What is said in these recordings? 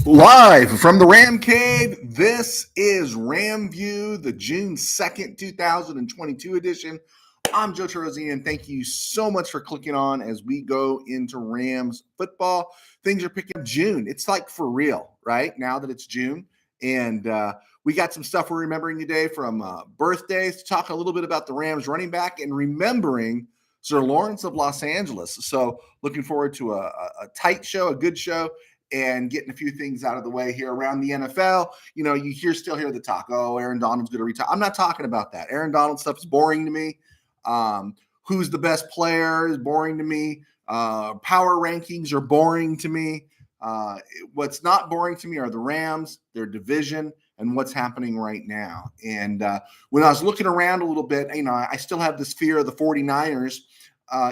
Live from the Ram Cave, this is RamView, the June 2nd, 2022 edition. I'm Joe Terozzi, and thank you so much for clicking on as we go into Rams football. Things are picking up June. It's like for real, right? Now that it's June. And we got some stuff we're remembering today from birthdays to talk a little bit about the Rams running back and remembering Sir Lawrence of Los Angeles. So looking forward to a tight show, a good show, and getting a few things out of the way here around the NFL. You know, still hear the talk, oh, Aaron Donald's going to retire. I'm not talking about that. Aaron Donald stuff is boring to me. Who's the best player is boring to me. Power rankings are boring to me. What's not boring to me are the Rams, their division, and what's happening right now. And when I was looking around a little bit, I still have this fear of the 49ers,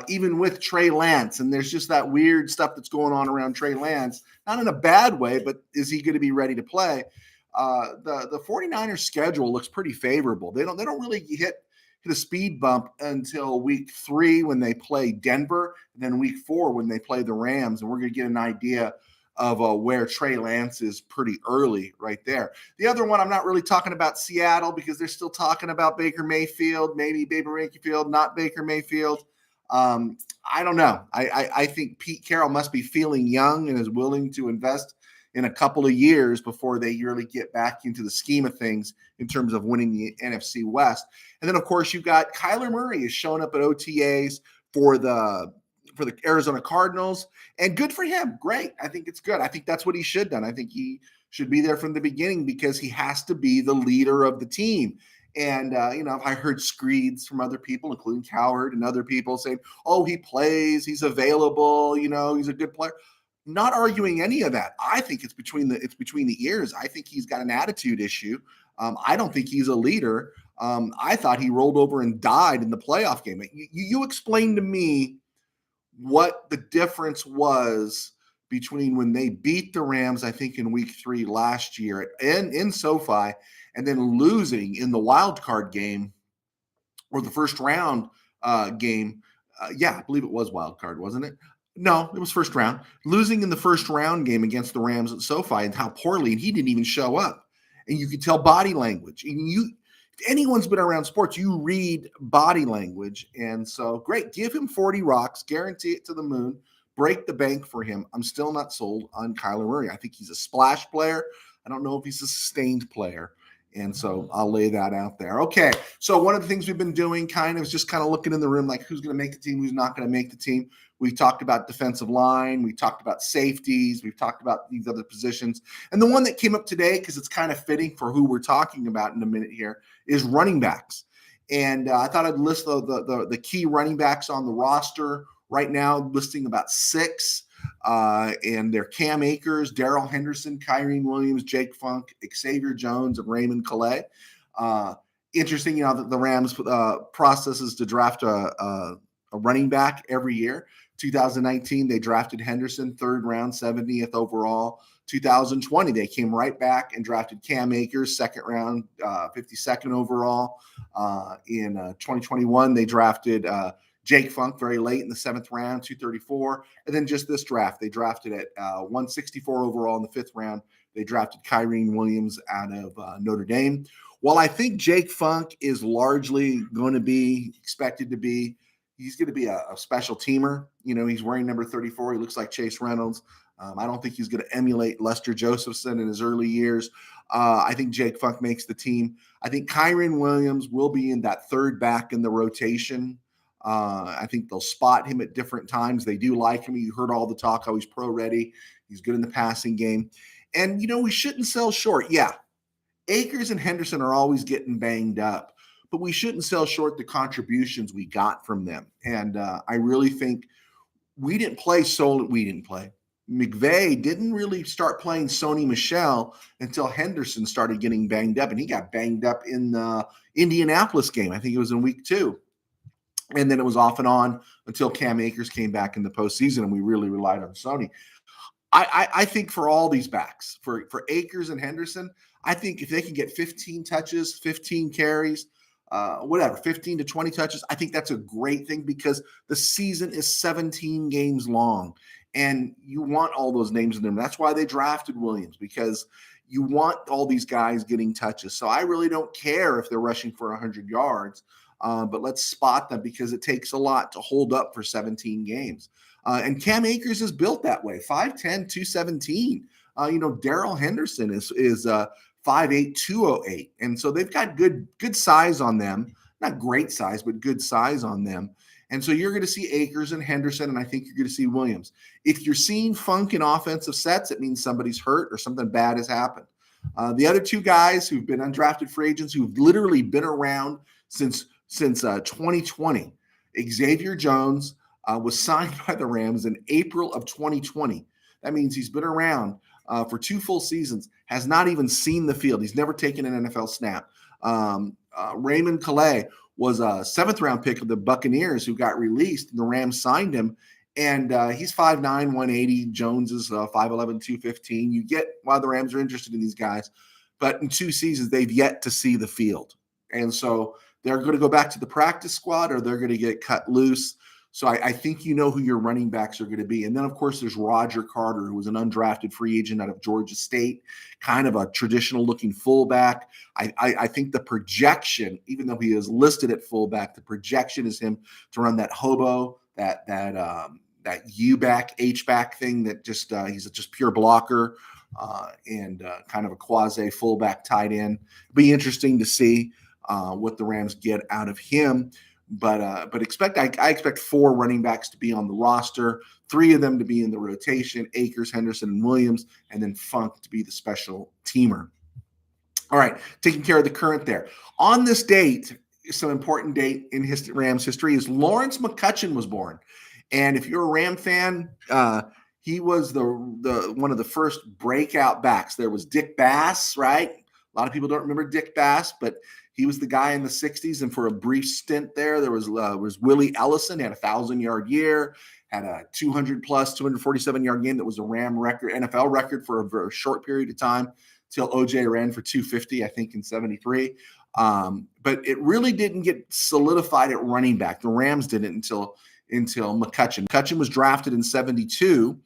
even with Trey Lance. And there's just that weird stuff that's going on around Trey Lance, not in a bad way, but is he going to be ready to play? The 49ers schedule looks pretty favorable. They don't really hit a speed bump until week 3 when they play Denver, and then week 4 when they play the Rams. And we're going to get an idea of where Trey Lance is pretty early right there. The other one, I'm not really talking about Seattle because they're still talking about Baker Mayfield, maybe Baker Mayfield, not Baker Mayfield. I don't know. I think Pete Carroll must be feeling young and is willing to invest in a couple of years before they really get back into the scheme of things in terms of winning the NFC West. And then, of course, you've got Kyler Murray is showing up at OTAs for the Arizona Cardinals, and good for him. Great. I think it's good. I think that's what he should have done. I think he should be there from the beginning because he has to be the leader of the team. And, I heard screeds from other people, including Cowherd and other people saying, oh, he plays, he's available, he's a good player. Not arguing any of that. I think it's between the ears. I think he's got an attitude issue. I don't think he's a leader. I thought he rolled over and died in the playoff game. You explain to me what the difference was between when they beat the Rams, I think in week 3 last year in SoFi, and then losing in the wild card game or the first round game. I believe it was wild card, wasn't it? No, it was first round. Losing in the first round game against the Rams at SoFi and how poorly, and he didn't even show up. And you could tell body language. And if anyone's been around sports, you read body language. And so, great. Give him 40 rocks, guarantee it to the moon, break the bank for him. I'm still not sold on Kyler Murray. I think he's a splash player. I don't know if he's a sustained player. And so I'll lay that out there. Okay, so one of the things we've been doing is just looking in the room, like who's going to make the team, who's not going to make the team. We talked about defensive line. We talked about safeties. We've talked about these other positions. And the one that came up today, because it's kind of fitting for who we're talking about in a minute here, is running backs. And I thought I'd list the key running backs on the roster right now, listing about 6. And they're Cam Akers, Darrell Henderson, Kyrene Williams, Jake Funk, Xavier Jones, and Raymond Calais. Interesting, that the Rams processes to draft a running back every year. 2019, they drafted Henderson, 3rd round, 70th overall. 2020, they came right back and drafted Cam Akers, 2nd round, 52nd overall. In 2021, they drafted Jake Funk very late in the 7th round, 234. And then just this draft, they drafted at 164 overall in the 5th round. They drafted Kyrene Williams out of Notre Dame. While I think Jake Funk is largely going to be expected to be, he's going to be a special teamer. He's wearing number 34. He looks like Chase Reynolds. I don't think he's going to emulate Lester Josephson in his early years. I think Jake Funk makes the team. I think Kyrene Williams will be in that 3rd back in the rotation. I think they'll spot him at different times. They do like him. You heard all the talk how he's pro-ready. He's good in the passing game. And, we shouldn't sell short. Yeah, Akers and Henderson are always getting banged up, but we shouldn't sell short the contributions we got from them. And I really think we didn't play. McVay didn't really start playing Sony Michel until Henderson started getting banged up, and he got banged up in the Indianapolis game. I think it was in week 2. And then it was off and on until Cam Akers came back in the postseason, and we really relied on Sony. I think for all these backs, for Akers and Henderson, I think if they can get 15 touches, 15 carries, 15 to 20 touches, I think that's a great thing because the season is 17 games long. And you want all those names in them. That's why they drafted Williams, because you want all these guys getting touches. So I really don't care if they're rushing for 100 yards, but let's spot them, because it takes a lot to hold up for 17 games. And Cam Akers is built that way, 5'10", 217. Darrell Henderson is 5'8", 208. And so they've got good size on them. Not great size, but good size on them. And so you're going to see Akers and Henderson, and I think you're going to see Williams. If you're seeing funk in offensive sets, it means somebody's hurt or something bad has happened. The other two guys who've been undrafted free agents, who've literally been around since 2020, Xavier Jones was signed by the Rams in April of 2020. That means he's been around for 2 full seasons, has not even seen the field. He's never taken an NFL snap. Raymond Calais was a 7th-round pick of the Buccaneers who got released, and the Rams signed him. And he's 5'9", 180. Jones is 5'11", 215. You get why the Rams are interested in these guys. But in 2 seasons, they've yet to see the field. And so they're going to go back to the practice squad, or they're going to get cut loose. So I think you know who your running backs are going to be. And then, of course, there's Roger Carter, who was an undrafted free agent out of Georgia State, kind of a traditional-looking fullback. I think the projection, even though he is listed at fullback, the projection is him to run that hobo, that U-back, H-back thing that just he's just pure blocker and kind of a quasi-fullback tight end. Be interesting to see what the Rams get out of him. But I expect 4 running backs to be on the roster, 3 of them to be in the rotation, Akers, Henderson, and Williams, and then Funk to be the special teamer. All right, taking care of the current there. On this date, some important date in Rams history is Lawrence McCutcheon was born. And if you're a Ram fan, he was the one of the first breakout backs. There was Dick Bass, right? A lot of people don't remember Dick Bass, but he was the guy in the 60s, and for a brief stint there was Willie Ellison. He had a 1,000-yard year, had a 200-plus, 247-yard game that was a Ram record, NFL record for a very short period of time, till OJ ran for 250, I think, in 73. But it really didn't get solidified at running back. The Rams didn't until McCutcheon. McCutcheon was drafted in 72,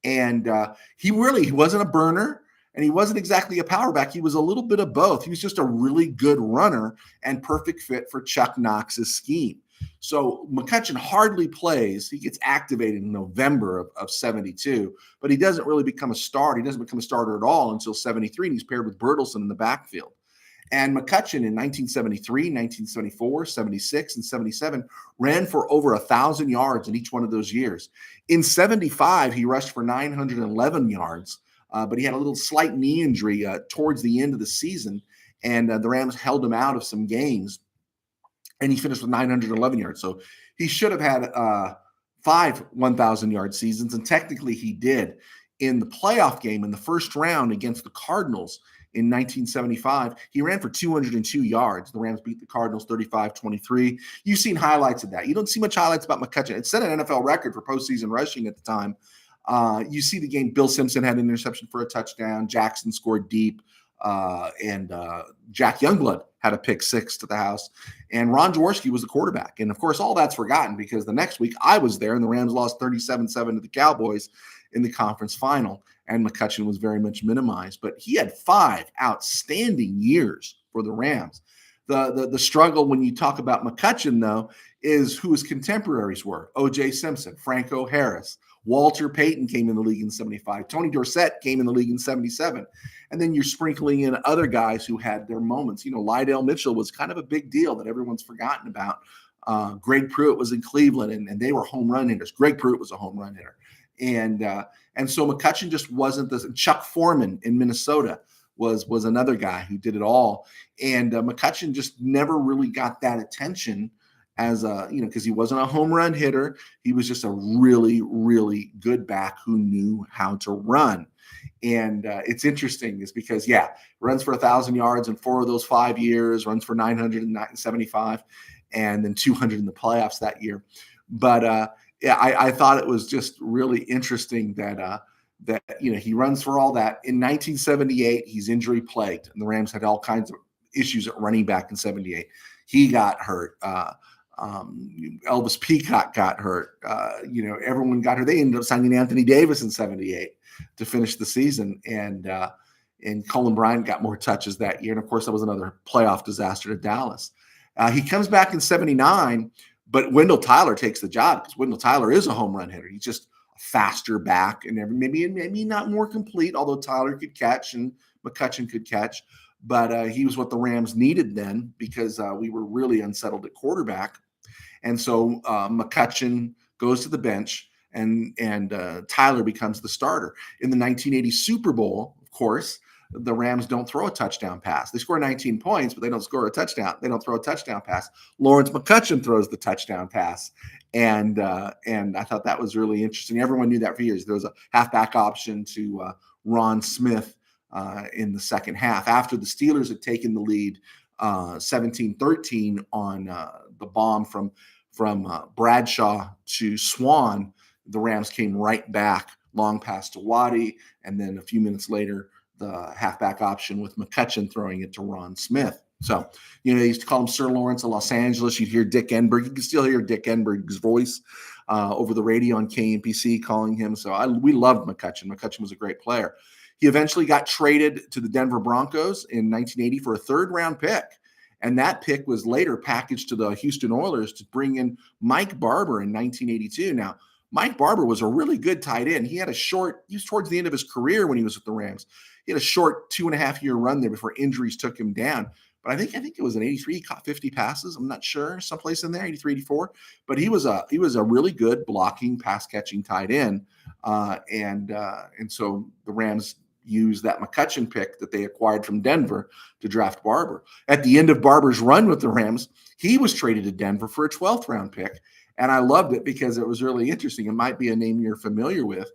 and he wasn't a burner. And he wasn't exactly a power back. He was a little bit of both. He was just a really good runner and perfect fit for Chuck Knox's scheme. So McCutcheon hardly plays. He gets activated in November of 72, but he doesn't really become a starter. He doesn't become a starter at all until 73, and he's paired with Bertelsen in the backfield. And McCutcheon in 1973, 1974, 76, and 77 ran for over 1,000 yards in each one of those years. In 75, he rushed for 911 yards. But he had a little slight knee injury towards the end of the season, and the Rams held him out of some games, and he finished with 911 yards. So he should have had 5 1,000-yard seasons, and technically he did. In the playoff game in the first round against the Cardinals in 1975, he ran for 202 yards. The Rams beat the Cardinals 35-23. You've seen highlights of that. You don't see much highlights about McCutcheon. It set an NFL record for postseason rushing at the time. You see the game, Bill Simpson had an interception for a touchdown. Jackson scored deep. And Jack Youngblood had a pick 6 to the house. And Ron Jaworski was the quarterback. And, of course, all that's forgotten because the next week I was there and the Rams lost 37-7 to the Cowboys in the conference final. And McCutcheon was very much minimized. But he had 5 outstanding years for the Rams. The struggle when you talk about McCutcheon, though, is who his contemporaries were. O.J. Simpson, Franco Harris, Walter Payton came in the league in 75. Tony Dorsett came in the league in 77. And then you're sprinkling in other guys who had their moments. Lydell Mitchell was kind of a big deal that everyone's forgotten about. Greg Pruitt was in Cleveland, and they were home run hitters. Greg Pruitt was a home run hitter. And so McCutcheon just wasn't this. Chuck Foreman in Minnesota was another guy who did it all. And McCutcheon just never really got that attention as because he wasn't a home run hitter. He was just a really, really good back who knew how to run. And it's interesting is because, runs for 1,000 yards in 4 of those 5 years, runs for 975 and then 200 in the playoffs that year. But I thought it was just really interesting that he runs for all that. In 1978, he's injury plagued, and the Rams had all kinds of issues at running back in 78. He got hurt. Elvis Peacock got hurt. Everyone got hurt. They ended up signing Anthony Davis in '78 to finish the season, and Colin Bryant got more touches that year. And of course, that was another playoff disaster to Dallas. He comes back in '79, but Wendell Tyler takes the job because Wendell Tyler is a home run hitter. He's just a faster back and maybe not more complete, although Tyler could catch and McCutcheon could catch. But he was what the Rams needed then because we were really unsettled at quarterback. And so McCutcheon goes to the bench and Tyler becomes the starter. In the 1980 Super Bowl, of course, the Rams don't throw a touchdown pass. They score 19 points, but they don't score a touchdown. They don't throw a touchdown pass. Lawrence McCutcheon throws the touchdown pass. And I thought that was really interesting. Everyone knew that for years. There was a halfback option to Ron Smith in the second half after the Steelers had taken the lead 17-13 on the bomb from Bradshaw to Swan. The Rams came right back, long pass to Waddy, and then a few minutes later, the halfback option with McCutcheon throwing it to Ron Smith. So, they used to call him Sir Lawrence of Los Angeles. You'd hear Dick Enberg. You can still hear Dick Enberg's voice over the radio on KMPC calling him. So we loved McCutcheon. McCutcheon was a great player. He eventually got traded to the Denver Broncos in 1980 for a third-round pick. And that pick was later packaged to the Houston Oilers to bring in Mike Barber in 1982. Now, Mike Barber was a really good tight end. He was towards the end of his career when he was with the Rams. He had a short 2.5-year run there before injuries took him down. But I think it was an 83. He caught 50 passes. I'm not sure, someplace in there, 83, 84. But he was a really good blocking, pass catching tight end. And so the Rams used that McCutcheon pick that they acquired from Denver to draft Barber. At the end of Barber's run with the Rams, he was traded to Denver for a 12th round pick. And I loved it because it was really interesting. It might be a name you're familiar with.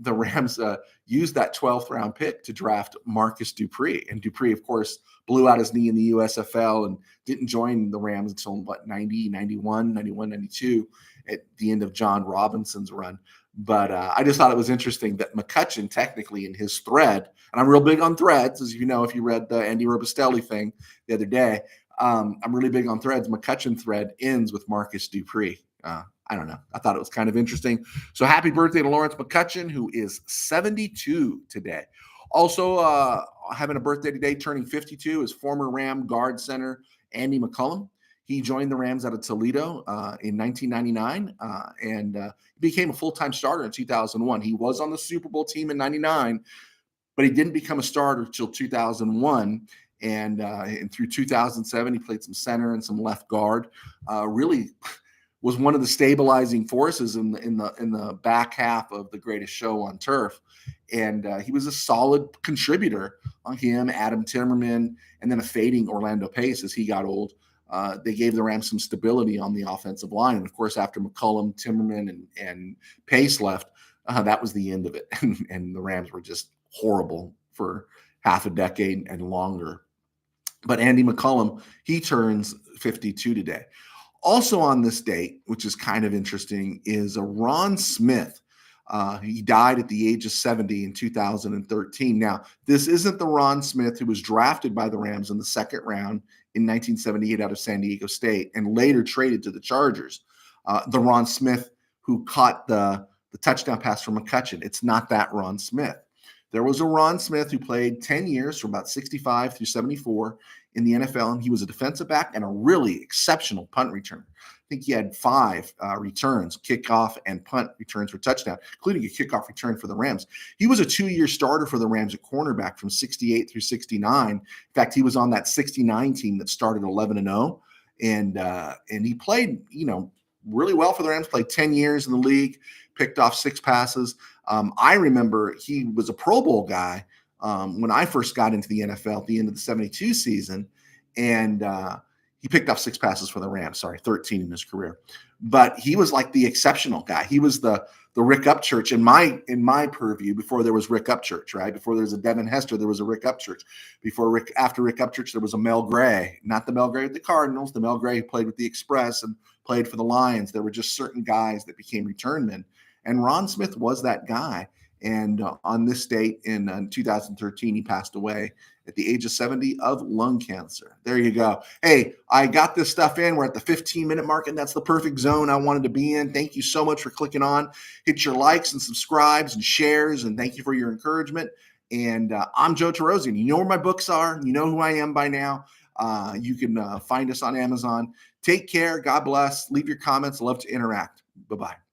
The Rams used that 12th round pick to draft Marcus Dupree. And Dupree, of course, blew out his knee in the USFL and didn't join the Rams until 90, 91, 92 at the end of John Robinson's run. But I just thought it was interesting that McCutcheon technically in his thread, and I'm real big on threads, as you know, if you read the Andy Robustelli thing the other day, I'm really big on threads. McCutcheon thread ends with Marcus Dupree. I don't know. I thought it was kind of interesting. So happy birthday to Lawrence McCutcheon, who is 72 today. Also having a birthday today, turning 52, is former Ram guard center Andy McCullum. He joined the Rams out of Toledo in 1999 and became a full-time starter in 2001. He was on the Super Bowl team in '99, but he didn't become a starter until 2001. And through 2007, he played some center and some left guard. Really was one of the stabilizing forces in the back half of The Greatest Show on Turf. And he was a solid contributor on him, Adam Timmerman, and then a fading Orlando Pace as he got old. They gave the Rams some stability on the offensive line. And, of course, after McCullum, Timmerman, and Pace left, that was the end of it. And the Rams were just horrible for half a decade and longer. But Andy McCullum, he turns 52 today. Also on this date, which is kind of interesting, is a Ron Smith. He died at the age of 70 in 2013. Now, this isn't the Ron Smith who was drafted by the Rams in the second round in 1978 out of San Diego State and later traded to the Chargers. The Ron Smith who caught the touchdown pass from McCutcheon. It's not that Ron Smith. There was a Ron Smith who played 10 years from about 65 through 74 in the NFL, and he was a defensive back and a really exceptional punt returner. I think he had 5 returns, kickoff and punt returns for touchdown, including a kickoff return for the Rams. He was a 2-year starter for the Rams at cornerback from 68 through 69. In fact, he was on that 69 team that started 11-0, and he played, really well for the Rams, played 10 years in the league, picked off 6 passes. I remember he was a Pro Bowl guy when I first got into the NFL at the end of the 72 season, and he picked off 6 passes for the Rams. 13 in his career. But he was like the exceptional guy. He was the Rick Upchurch in my purview before there was Rick Upchurch, right? Before there was a Devin Hester, there was a Rick Upchurch. After Rick Upchurch, there was a Mel Gray. Not the Mel Gray with the Cardinals, the Mel Gray who played with the Express and played for the Lions. There were just certain guys that became return men. And Ron Smith was that guy. And on this date in 2013, he passed away at the age of 70 of lung cancer. There you go. Hey, I got this stuff in. We're at the 15-minute mark, and that's the perfect zone I wanted to be in. Thank you so much for clicking on. Hit your likes and subscribes and shares, and thank you for your encouragement. And I'm Joe Terosian. You know where my books are. You know who I am by now. You can find us on Amazon. Take care. God bless. Leave your comments. Love to interact. Bye-bye.